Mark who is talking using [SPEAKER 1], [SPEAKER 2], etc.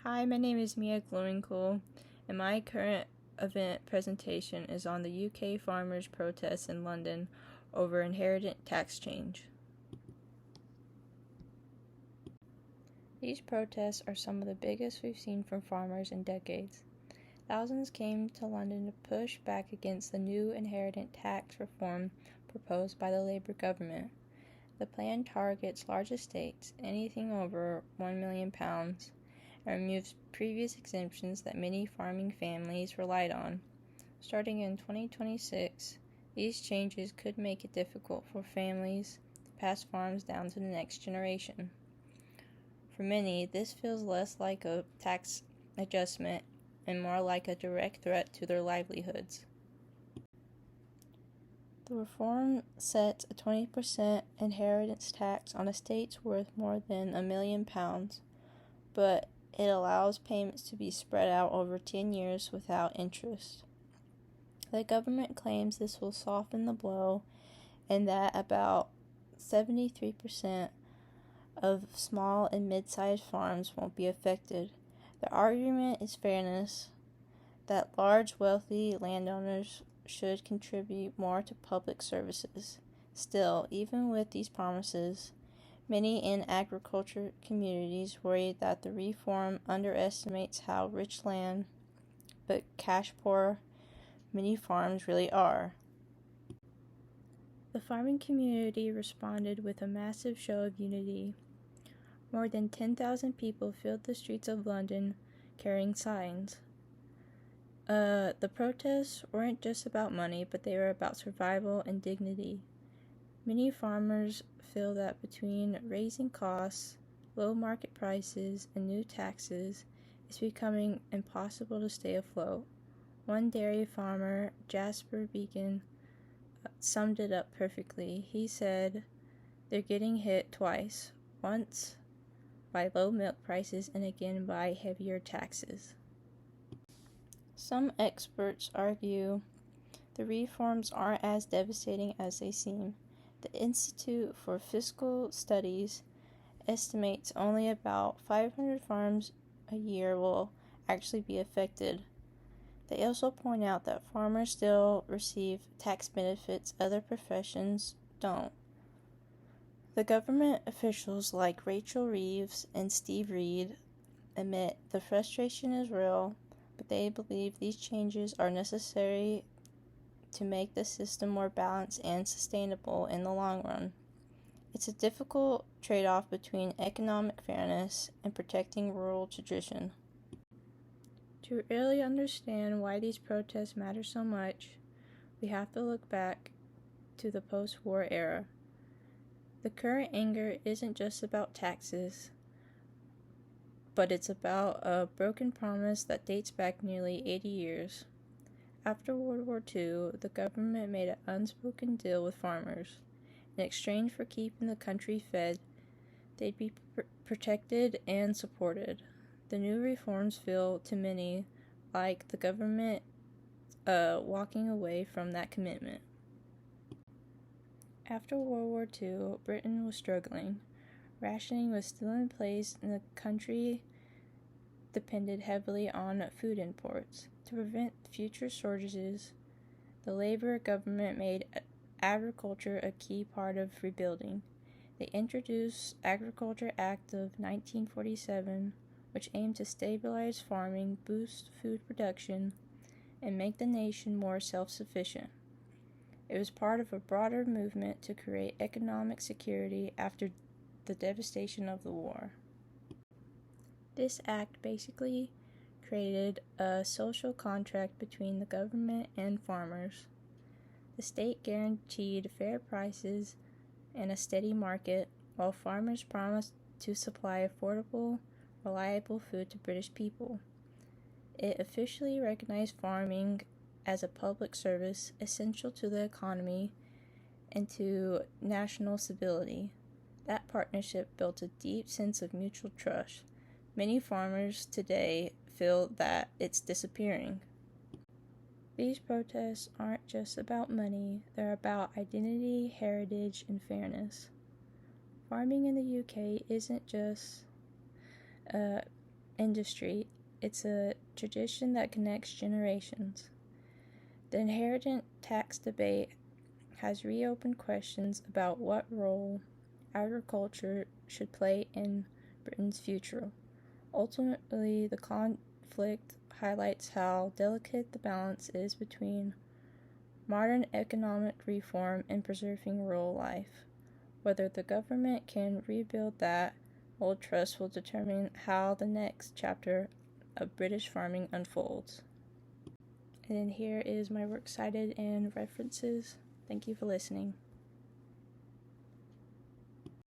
[SPEAKER 1] Hi, my name is Glenewinkel, and my current event presentation is on the UK farmers' protests in London over inheritance tax change. These protests are some of the biggest we've seen from farmers in decades. Thousands came to London to push back against the new inheritance tax reform proposed by the Labour government. The plan targets large estates, anything over £1 million, and removes previous exemptions that many farming families relied on. Starting in 2026, these changes could make it difficult for families to pass farms down to the next generation. For many, this feels less like a tax adjustment and more like a direct threat to their livelihoods. The reform sets a 20% inheritance tax on estates worth more than £1 million, but it allows payments to be spread out over 10 years without interest. The government claims this will soften the blow and that about 73% of small and mid-sized farms won't be affected. The argument is fairness, that large, wealthy landowners should contribute more to public services. Still, even with these promises, many in agriculture communities worry that the reform underestimates how rich land, but cash-poor, many farms really are. The farming community responded with a massive show of unity. More than 10,000 people filled the streets of London carrying signs. The protests weren't just about money, but they were about survival and dignity. Many farmers feel that between raising costs, low market prices, and new taxes, it's becoming impossible to stay afloat. One dairy farmer, Jasper Beacon, summed it up perfectly. He said, "They're getting hit twice, once by low milk prices and again by heavier taxes." Some experts argue the reforms aren't as devastating as they seem. The Institute for Fiscal Studies estimates only about 500 farms a year will actually be affected. They also point out that farmers still receive tax benefits other professions don't. The government officials like Rachel Reeves and Steve Reed admit the frustration is real, but they believe these changes are necessary to make the system more balanced and sustainable in the long run. It's a difficult trade-off between economic fairness and protecting rural tradition. To really understand why these protests matter so much, we have to look back to the post-war era. The current anger isn't just about taxes, but it's about a broken promise that dates back nearly 80 years. After World War II, the government made an unspoken deal with farmers. In exchange for keeping the country fed, they'd be protected and supported. The new reforms feel to many like the government walking away from that commitment. After World War II, Britain was struggling. Rationing was still in place, and the country depended heavily on food imports. To prevent future shortages, the Labour government made agriculture a key part of rebuilding. They introduced Agriculture Act of 1947, which aimed to stabilize farming, boost food production, and make the nation more self-sufficient. It was part of a broader movement to create economic security after the devastation of the war. This act basically created a social contract between the government and farmers. The state guaranteed fair prices and a steady market, while farmers promised to supply affordable, reliable food to British people. It officially recognized farming as a public service essential to the economy and to national stability. That partnership built a deep sense of mutual trust. Many farmers today feel that it's disappearing. These protests aren't just about money, they're about identity, heritage, and fairness. Farming in the UK isn't just industry. It's a tradition that connects generations. The inheritance tax debate has reopened questions about what role agriculture should play in Britain's future. Ultimately, the conflict highlights how delicate the balance is between modern economic reform and preserving rural life. Whether the government can rebuild that old trust will determine how the next chapter of British farming unfolds. And here is my works cited and references. Thank you for listening.